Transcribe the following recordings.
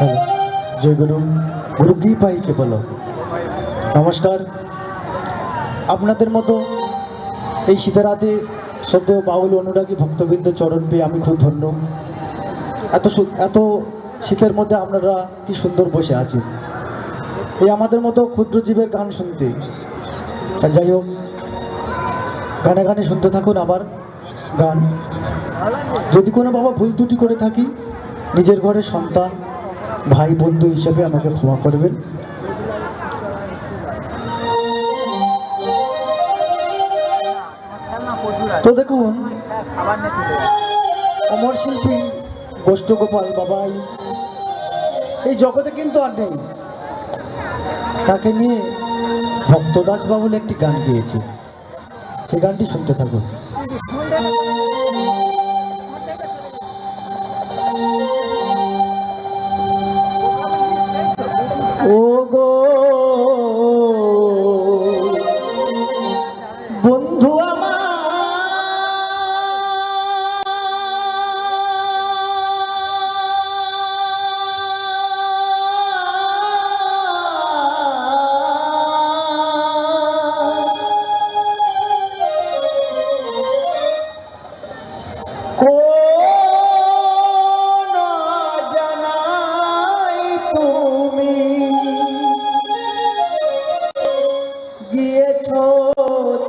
जय गुरु गुरु की पाई के বলো নমস্কার আপনাদের মতো এই শীতের রাতে শ্রদ্ধেয় বাউল অনুরাগী ভক্তবৃন্দ চরণ পেয়ে আমি খুব ধন্য। এত শীতের মধ্যে আপনারা কি সুন্দর বসে আছেন এই আমাদের মতো ক্ষুদ্র জীবের গান শুনতে। যাই হোক, গানে গানে শুনতে থাকুন আবার গান। যদি কোনো বাবা ভুল ত্রুটি করে থাকি নিজের ঘরের সন্তান ভাই বন্ধু হিসেবে আমাকে ক্ষমা করবেন। তো দেখুন, অমর শিল্পী গোষ্ঠগোপাল বাবাই এই জগতে কিন্তু আর নেই। তাকে নিয়ে ভক্তদাস বাবুল একটি গান গেয়েছে, সেই গানটি শুনতে থাকুন। ও গো বন্ধু আমার,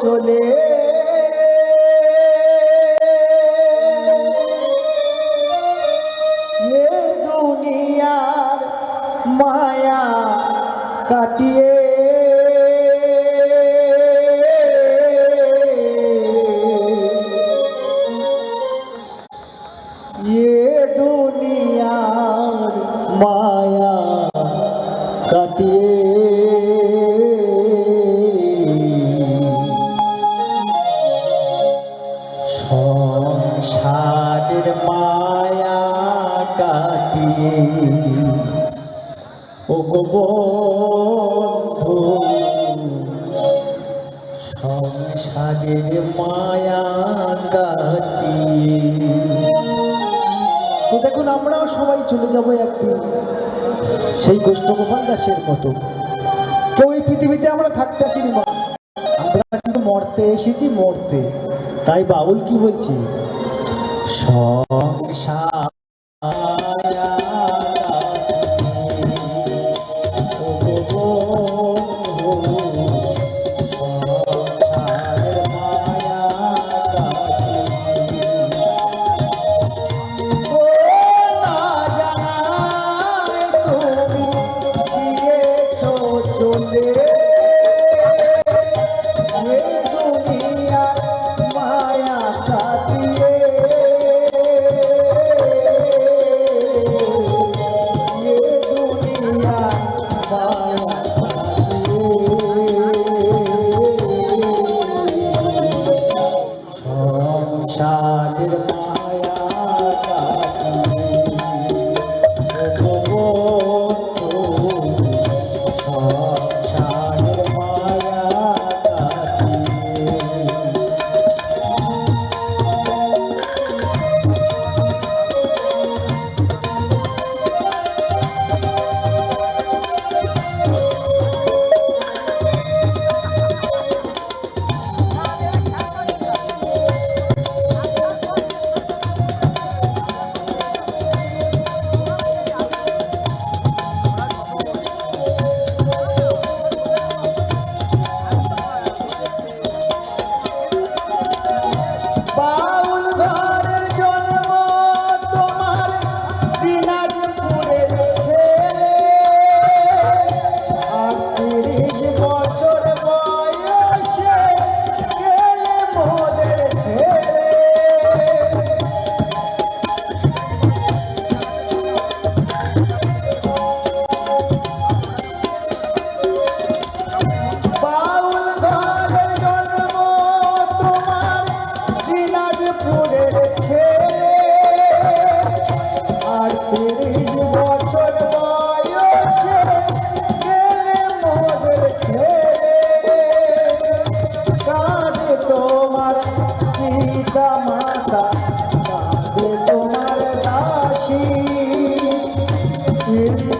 চলে দুনিয়ার মায়া কাটিয়ে দুনিয়ার মায়া কাটিয়ে সংসারের মায়া কাটিয়ে ও গো বন্ধু সংসারের মায়া কাটিয়ে। তো দেখুন, আমরাও সবাই চলে যাব একদিন সেই গোষ্ঠগোপাল দাসের মতো। কেউ এই পৃথিবীতে আমরা থাকতে আসিনি, আমরা কিন্তু মরতে এসেছি, মরতে। তাই বাউল কি বলছি, সংসার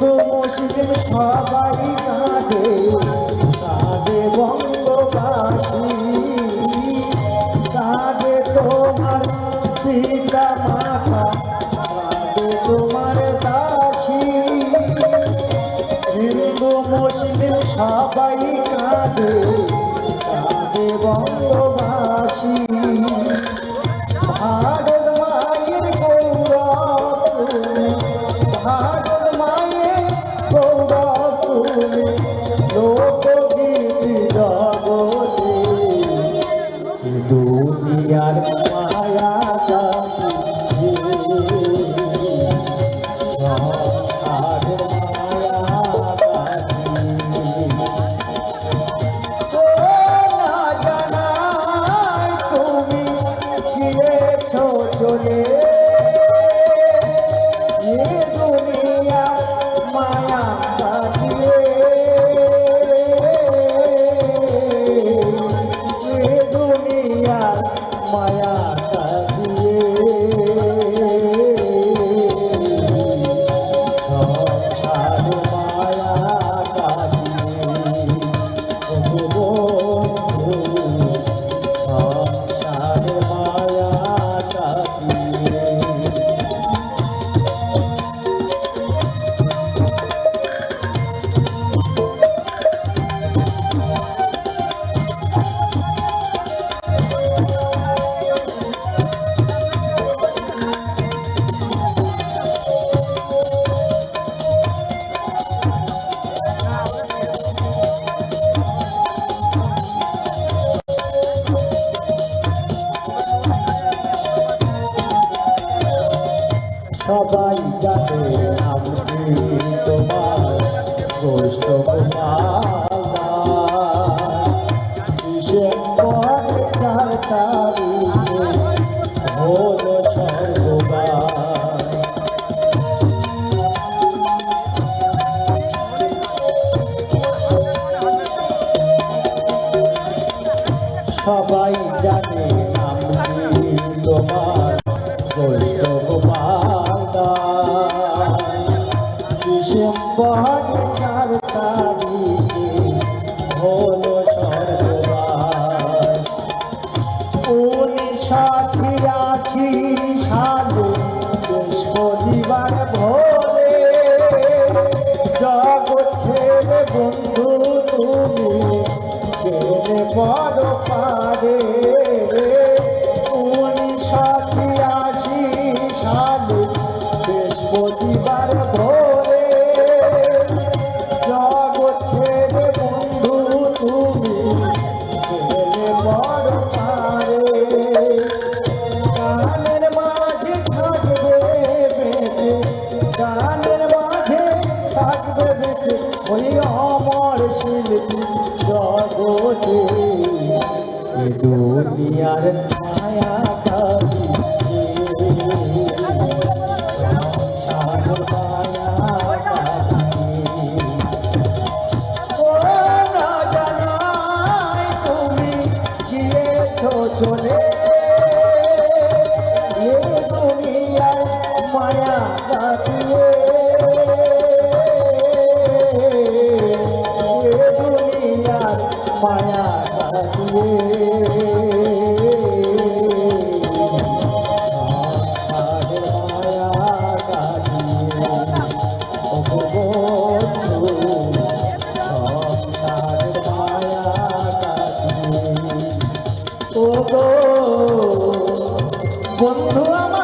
মুসলিম সবাই কাঁদে কাঁদে বঙ্গবাসী কাঁদে তোমার পিতা মাতা কাঁদে তোমার দাসী হিন্দু মুসলিম সবাই কাঁদে কাঁদে বঙ্গবাসী ভারত মায়ের গৌরব তুমি ভারত মায়ের গৌরব তুমি লোকগীতি জগতে দুনিয়ার মায়া চলে দুনিয়া মায়া কাটিয়ে দুনিয়া মায়া কাটিয়ে সংসার মায়া কাটিয়ে সংসার মায়া কাটিয়ে সবাই জানে আমি তোমার গোষ্ঠ ডিসেম্বর 4 তারিখে হলো সর্ববার সবাই জানে আমি তোমার গোষ্ঠ ডিসেম্বর 4 তারিখে হলো সর্ববার 1986 সালে বৃহস্পতিবার ভোরে জগৎ ছেড়ে বন্ধু তুমি গেলে বড় পারে 1986 সালে বৃহস্পতিবার ভোরে জগৎ ছেড়ে বন্ধু তুমি গেলে বড় পারে গানের মাঝে থাকবে বেঁচে গানের মাঝে থাকবে বেঁচে ওই অমর শিল্পী জগতে দুনিয়ার মায়া কাটি চলে দুনিয়ার মায়া কাটিয়ে দুনিয়ার মায়া কাটিয়ে বন্ধু আমার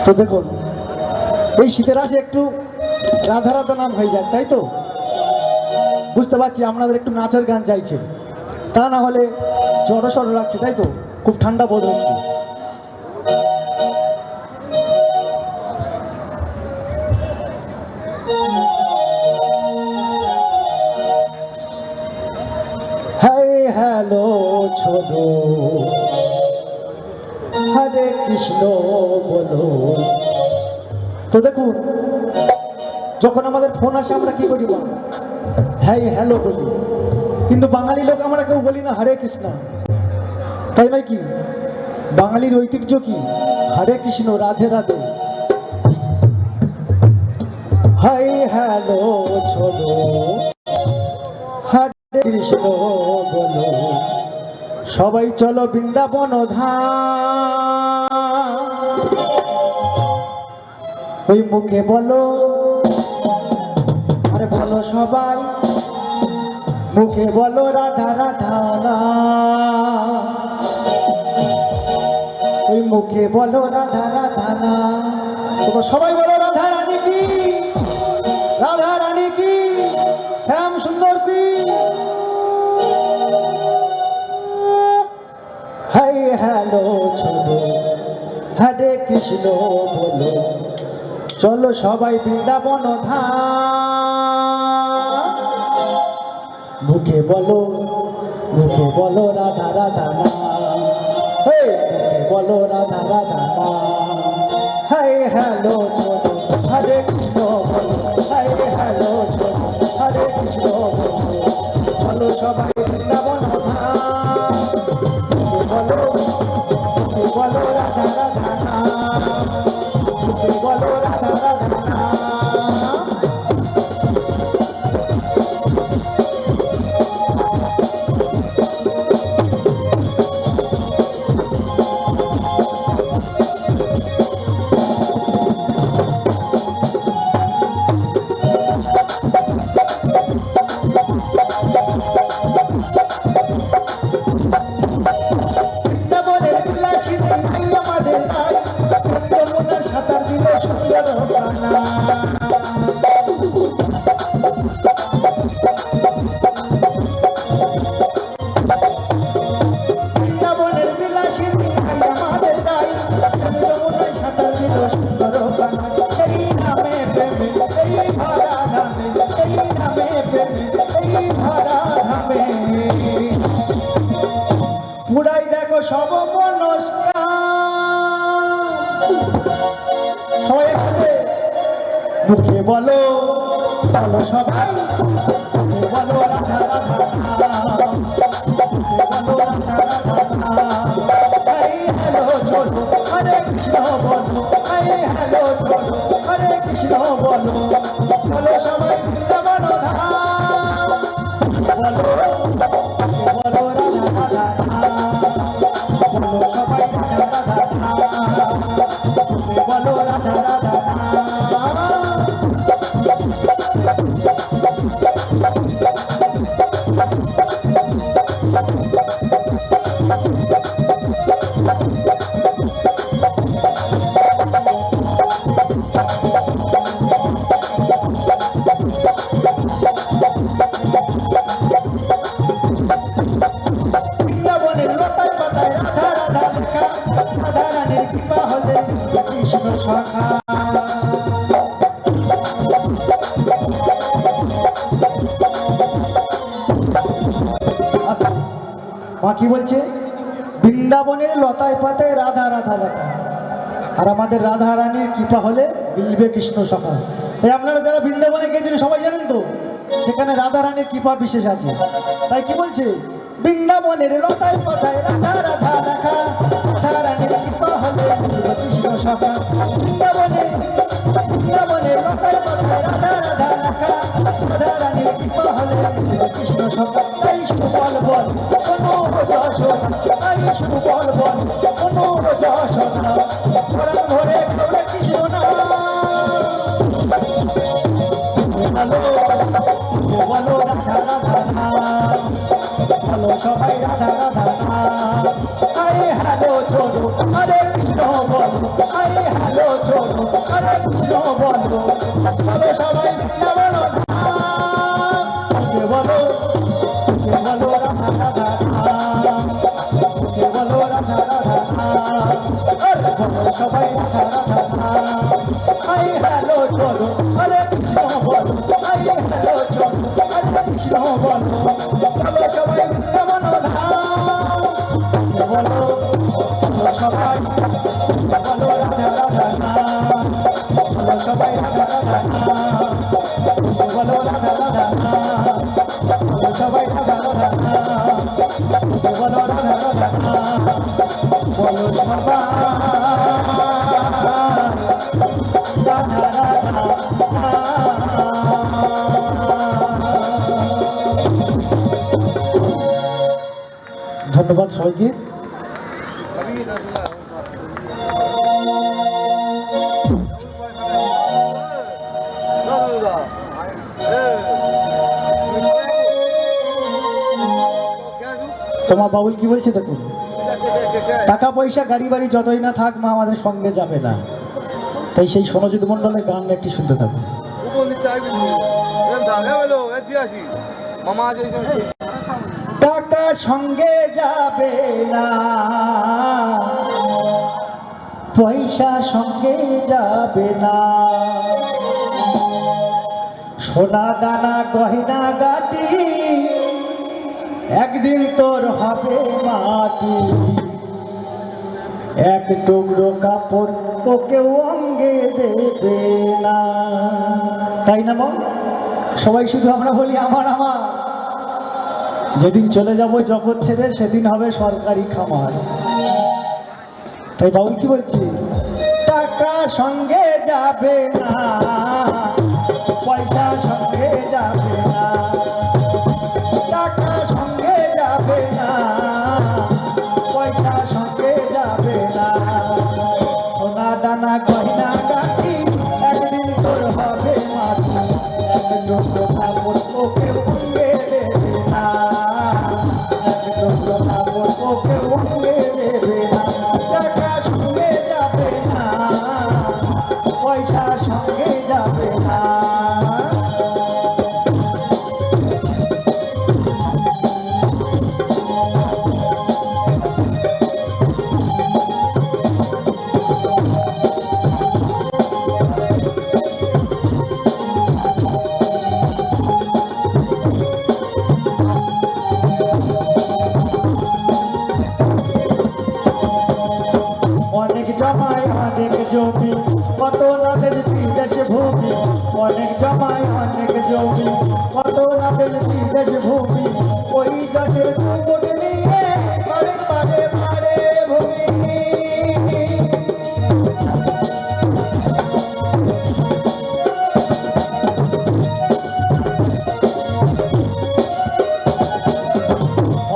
তো দেখুন এই শীতের আসে একটু রাধা রাধা নাম হয়ে যায়, তাই তো বুঝতে পারছি আপনাদের একটু নাচের গান চাইছে, তা না হলে জড়ো সড়ো লাগছে, তাই তো খুব ঠান্ডা বোধ হচ্ছে। ছোড়ো হরে কৃষ্ণ বলো। তো দেখুন, যখন আমাদের ফোন আসে আমরা কি করি, হ্যাঁ হ্যালো বলি, কিন্তু বাঙালি লোক আমরা কেউ বলি না হরে কৃষ্ণ, তাই নয় কি? বাঙালির ঐতিহ্য কি? হরে কৃষ্ণ, রাধে রাধে। হাই হ্যালো ছোড়ো হরে কৃষ্ণ বলো, সবাই চলো বৃন্দাবন ধাম। ওই মুখে বলো, আরে বলো সবাই, মুখে বলো রাধা রাধা নাম। ওই মুখে বলো রাধা রাধা নাম। তোমরা সবাই বলো রাধা রানী কি, রাধা রানী কি, শ্যাম সুন্দর কি। হাই হ্যালো ছোড়ো হরে কৃষ্ণ বলো, চলো সবাই বৃন্দাবন ধাম। মুখে বলো, মুখে বলো রাধা রাধা নাম। মুখে বলো রাধা রাধা নাম। হাই হ্যালো ছোড়ো হরে কৃষ্ণ বলো, হাই হ্যালো ছোড়ো হরে কৃষ্ণ বলো, চলো সবাই বৃন্দাবন ধাম। বলো, বলো রাধা রাধা নাম, বলো রাধা রাধা নাম। পুরাই দেখো সব সবাই মুখে বলো, বলো সবাই, মুখে বলো রাধা রাধা নাম, মুখে বলো রাধা রাধা নাম। হাই হ্যালো ছোড়ো হরে কৃষ্ণ বলো, হাই হ্যালো ছোড়ো হরে কৃষ্ণ বলো, বলো সবাই বৃন্দাবন ধাম। বলো, বলো রাধা রাধা নাম, বলো সবাই রাধা রাধা নাম, বলো রাধা রাধা নাম। বৃন্দাবনের লতায় পাতায় রাধা রাধা লেখা, রাধা রানীর কৃপা হলে কৃষ্ণ সখা। মা কি বলছে? বৃন্দাবনের লতায় পাতায় রাধা রাধা লেখা, আর আমাদের রাধা রানীর কৃপা হলে মিলবে কৃষ্ণ সখা। তাই আপনারা যারা বৃন্দাবনে গেছেন সবাই জানেন তো, সেখানে রাধা রানীর কৃপা বিশেষ আছে। তাই কি বলছে? বৃন্দাবনের লতায় পাতায় রাধা রাধা লেখা, রাধা রানীর কৃপা হলে মিলবে কৃষ্ণ সখা। বৃন্দাবনের লতায় পাতায় রাধা রাধা লেখা, রাধা রানীর কৃপা হলে মিলবে কৃষ্ণ সখা। তাই শুধু বল বল কোনো যশোদা, তাই শুধু বল বল কোনো যশোদা, পরাণ ভরে করে কৃষ্ণ নাম। বলো রাধা রাধা নাম, বলো সবাই রাধা রাধা নাম। হাই হ্যালো ছোড়ো হরে কৃষ্ণ বলো, হাই হ্যালো ছোড়ো হরে কৃষ্ণ বলো, বলো সবাই বৃন্দাবন ধাম। বলো, বলো রাধা রাধা নাম, বলো রাধা রাধা নাম, বলো সবাই রাধা রাধা নাম। হাই হ্যালো ছোড়ো হরে কৃষ্ণ বলো, হাই হ্যালো ছোড়ো হরে কৃষ্ণ বলো, বলো সবাই বৃন্দাবন ধাম। ধন্যবাদ সবাইকে। তোমার বাউল কি বলছে দেখুন, টাকা পয়সা গাড়ি বাড়ি যতই না থাক মা আমাদের সঙ্গে যাবে না। তাই সেই সনজিৎ মণ্ডলের গান একটি শুনতে থাকুন। টাকা সঙ্গে যাবে না, পয়সা সঙ্গে যাবে না, সোনা দানা গয়না গাটি একদিন তোর হবে মাটি, এক টুকরো কাপড় ওকেও অঙ্গে দেবে না। তাই না মা? সবাই শুধু আমরা বলি আমার আমার। যেদিন চলে যাব জগৎ ছেড়ে সেদিন হবে সরকারি খামার। তাই বাবু কি বলছি, টাকা সঙ্গে যাবে না, পয়সা সঙ্গে যাবে না, টাকা সঙ্গে যাবে না, পয়সা সঙ্গে যাবে না, সোনা দানা গয়না গাটি একদিন তোর হবে মাটি, এক টুকরো কাপড় ওকে অঙ্গে দেবে না, এক টুকরো কাপড় ওকে অঙ্গে দেবে না, টাকা সঙ্গে যাবে না, পয়সা সঙ্গে যাবে না। অনেক জমায় অনেক জমি, কত নাদের বিদেশ ভূমি, অনেক জমায় অনেক জমি, কত নাদের বিদেশ ভূমি, ওই গাছের কুকুর নিয়ে পারে পারে পারে ভূমি।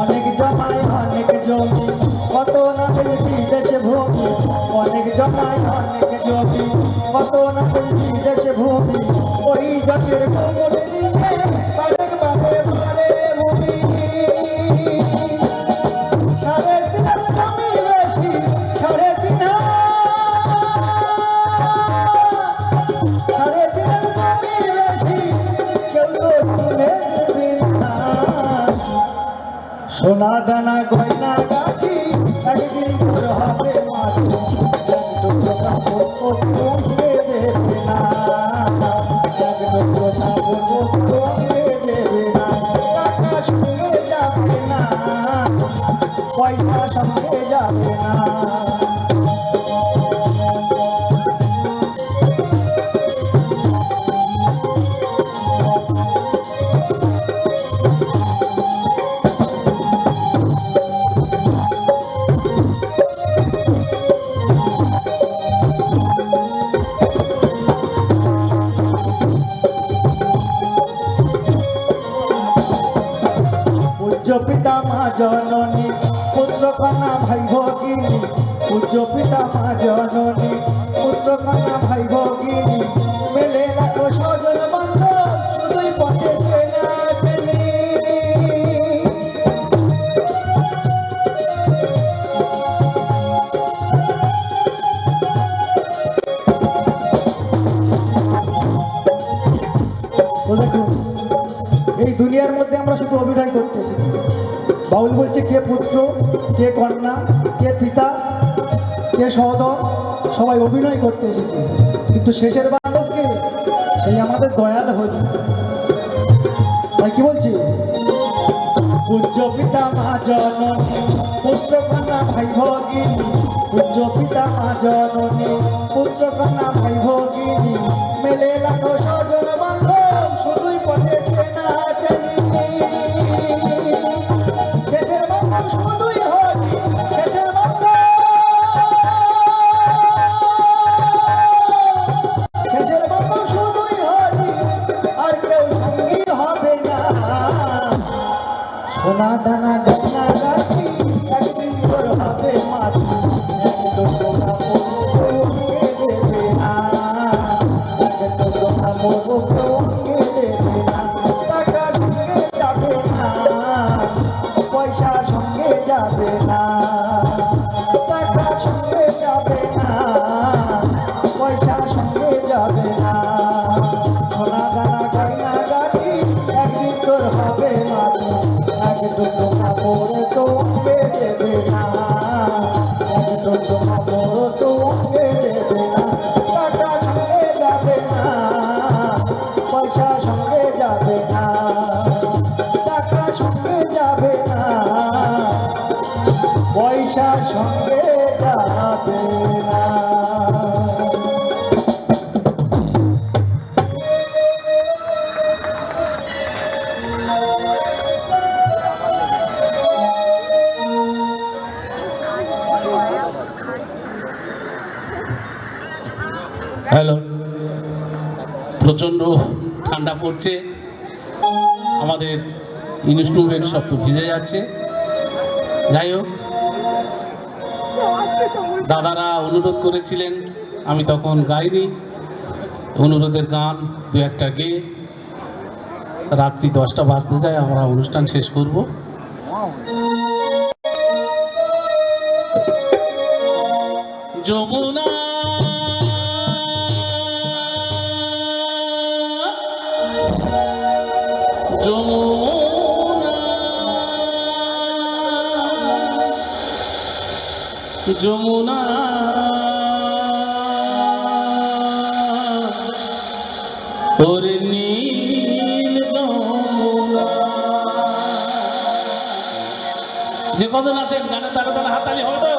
অনেক জমায় অনেক জমি, কত নাদের বিদেশ ভূমি, অনেক জমায় অনেক জমি, কত নাদের বিদেশ ভূমি, ওই গাছের কুকুর নিয়ে পারে পারে পারে ভূমি। সাড়ে তিন জমি বেশি, সাড়ে তিন, সাড়ে তিন জমি বেশি, কেউ তো শুনে দেবে না, সোনা দানা গয়না গাটি একদিন তোর হবে মাটি, এক টুকরো কাপড় ওকে অঙ্গে দেবে না, এক টুকরো কাপড় ওকে অঙ্গে দেবে না, টাকা সঙ্গে যাবে না, পয়সা সঙ্গে যাবে না। পূজ্য পিতা মা জননী, পুত্র কন্যা ভাই ভগিনী, পূজ্য পিতা মা জননী, পুত্র কন্যা ভাই ভগিনী, মেলে রাখো সজন বান্ধব শুধুই পথে চেনা চেনি। দেখুন, এই দুনিয়ার মধ্যে আমরা শুধু অভিনয় করতেছি। বাউল বলছে কে পুত্র, কে কন্যা, কে পিতা, কে সহোদর, সবাই অভিনয় করতে এসেছে, কিন্তু শেষের বালককে সেই আমাদের দয়াল হরি। তাই কি বলছি, পূজ্য পিতা মা জননী, পুত্র কন্যা ভাই ভগিনী, পূজ্য পিতা মা জননী, পুত্র কন্যা ভাই ভগিনী, মেলে রাখো সজন বান্ধব শুধুই পথে চেনা চেনি। শেষের বান্ধব শুধুই হরি, শেষের বান্ধব, শেষের বান্ধব শুধুই হরি, আর কেউ সঙ্গী হবে না, সোনা দানা গয়না গাটি প্রচণ্ড ঠান্ডা পড়ছে, আমাদের ইনস্ট্রুমেন্ট সব তো ভিজে যাচ্ছে। যাই হোক, দাদারা অনুরোধ করেছিলেন, আমি তখন গাইনি। অনুরোধের গান দু একটা গেয়ে রাত্রি 10টা বাজতে যায়, আমরা অনুষ্ঠান শেষ করব। যমুনা যমুনা যমুনা ওরে নীল যমুনা। যে কজন আছেন গানে তারা তারা হাততালি হবে তো,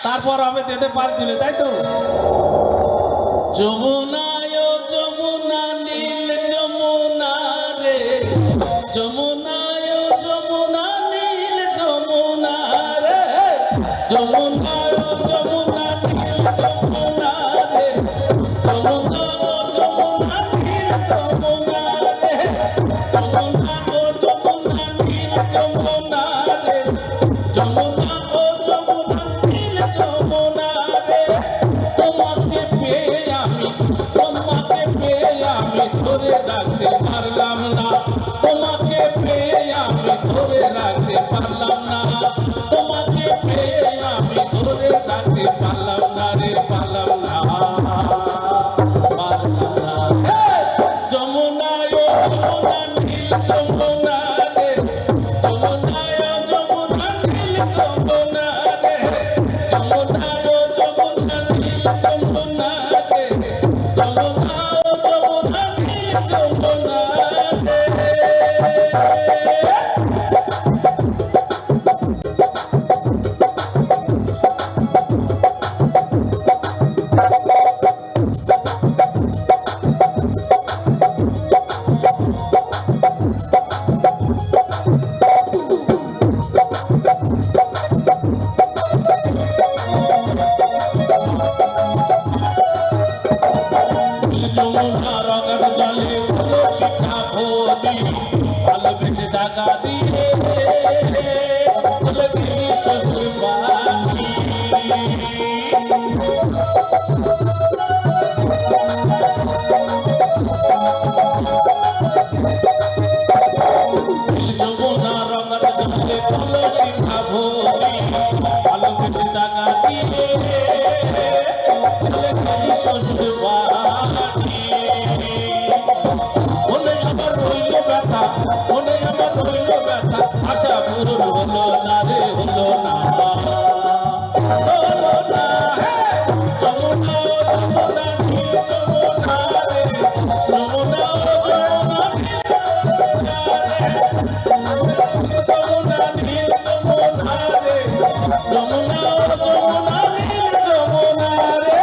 তারপর হবে যেতে পার দিলে, তাই তো। যমুনা যমুনা নীল যমুনা রে, যমুনা যমুনা নীল যমুনা রে, যমুনা যমুনা নীল যমুনা রে, যমুনা যমুনা নীল যমুনা রে, যমুনা যমুনা নীল যমুনা রে, যমুনা যমুনা নীল যমুনা রে। তোমাকে পেয়ে আমি ধরে রাখতে পারলাম না, তোমাকে পেয়ে আমি ধরে রাখতে পারলাম না, তোমাকে পেয়ে আমি ধরে রাখতে পারলাম না রে, পারলাম না, পারলাম না। যমুনা যমুনা নীল যমুনা রে, যমুনা যমুনা নীল যমুনা রে, যমুনা যমুনা নীল যমুনা রে, যমুনা যমুনা নীল যমুনা রে। যমুনা রঙের জলে শিক্ষা ভোলি, ভালোবেসে টাকা দিয়ে শ্বশুর বাড়ি। যমুনা রঙের জলে শিক্ষা ভোলি, ভালোবেসে টাকা দিয়ে শ্বশুর বাড়ি। মনে আমার রইল ব্যথা, মনে আমার রইল ব্যথা, আশা পূরণ হলো না রে, হলো না, হলো না। যমুনা যমুনা নীল যমুনা রে, যমুনা যমুনা নীল যমুনা রে, যমুনা নীল যমুনা রে, যমুনা যমুনা নীল যমুনা রে।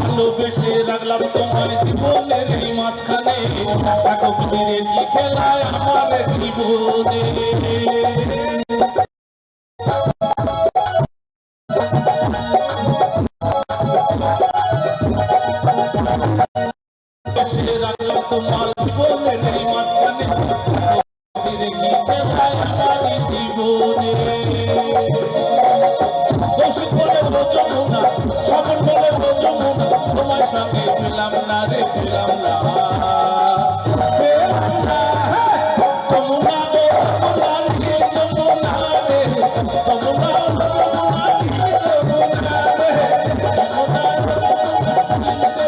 ভালোবেসে রাখলাম তোমার জীবনের এই মাঝখানে, একক ফিরে কি খেলায় আমার জীবনে। বেসে রাখলাম তোমার জীবনের এই মাঝখানে, ফিরে কি খেলায় আমার জীবনে। কৌশিক বলে যমুনা, স্বপন বলে যমুনা, তোমার সঙ্গে পেলাম না রে, পেলাম না, পেলাম না। যমুনা যমুনা নীল যমুনা রে, যমুনা যমুনা নীল যমুনা রে, যমুনা যমুনা নীল যমুনা রে,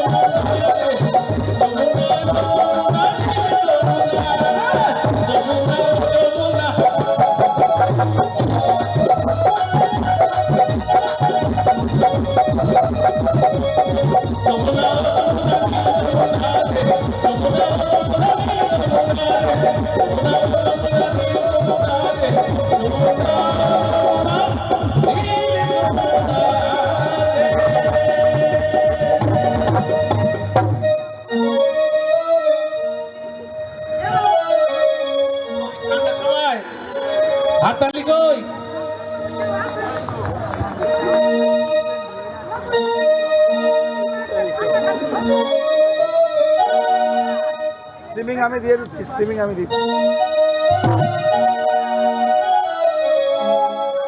যমুনা যমুনা নীল যমুনা রে, যমুনা যমুনা। স্ট্রিমিং আমি দিয়ে দিচ্ছি, স্ট্রিমিং আমি দিচ্ছি।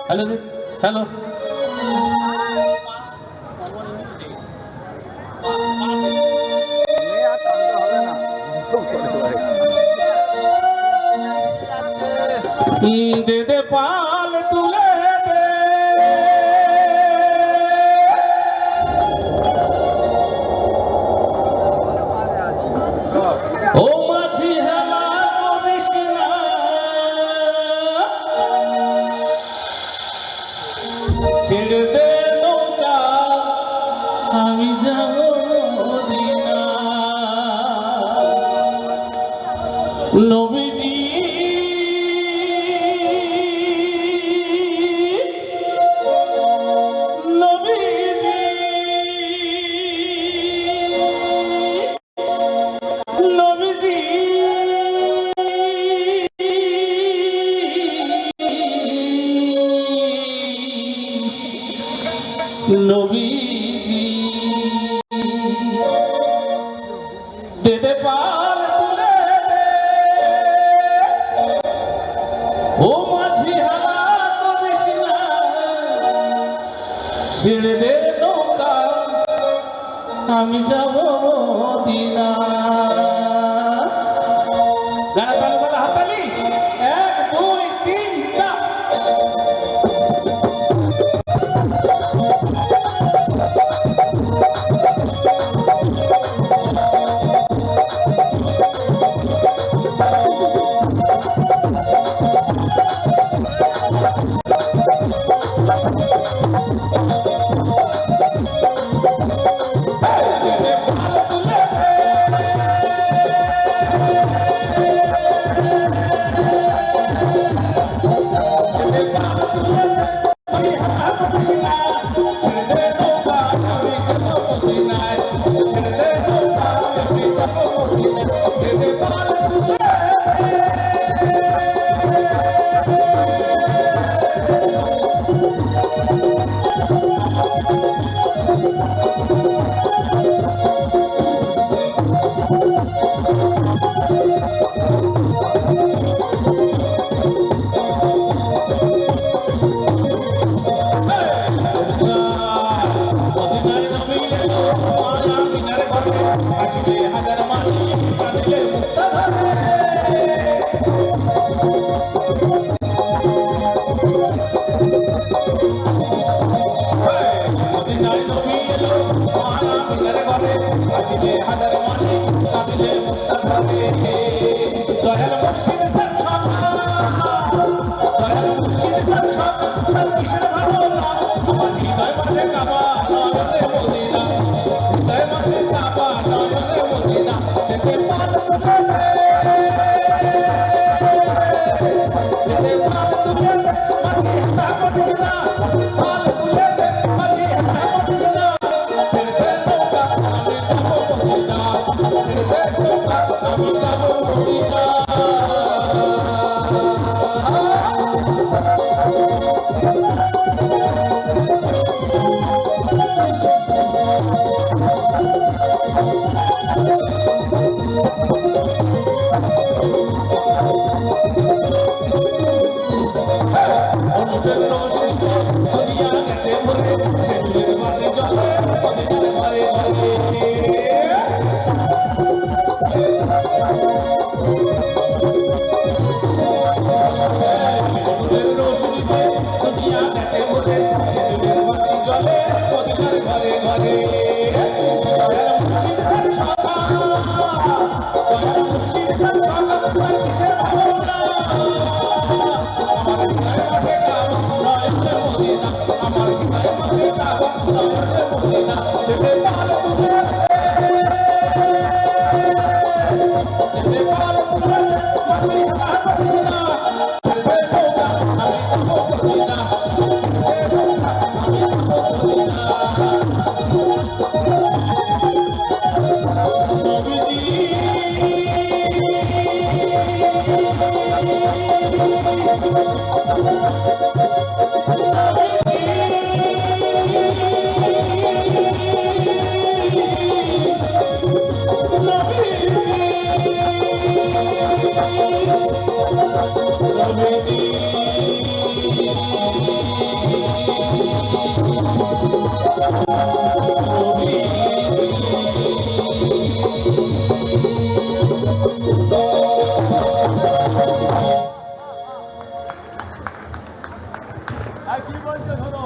হ্যালো হ্যালো, আর টানতে হবে না, খুব করে করে। দে দে পাল তুলে দে, ও মাঝি হেলা করিস না, ছেড়ে দে নৌকা আমি যাব মদিনা। নবীজি নবীজি নবীজি নবীজি দে দে পাল তুলে দে, ও মাঝি হালা করিস না, ছেড়ে দে নৌকা আমি যাব মদিনা। গানা তালে তালে হাততালি, 1 2 3 4। কি বলছে শোনো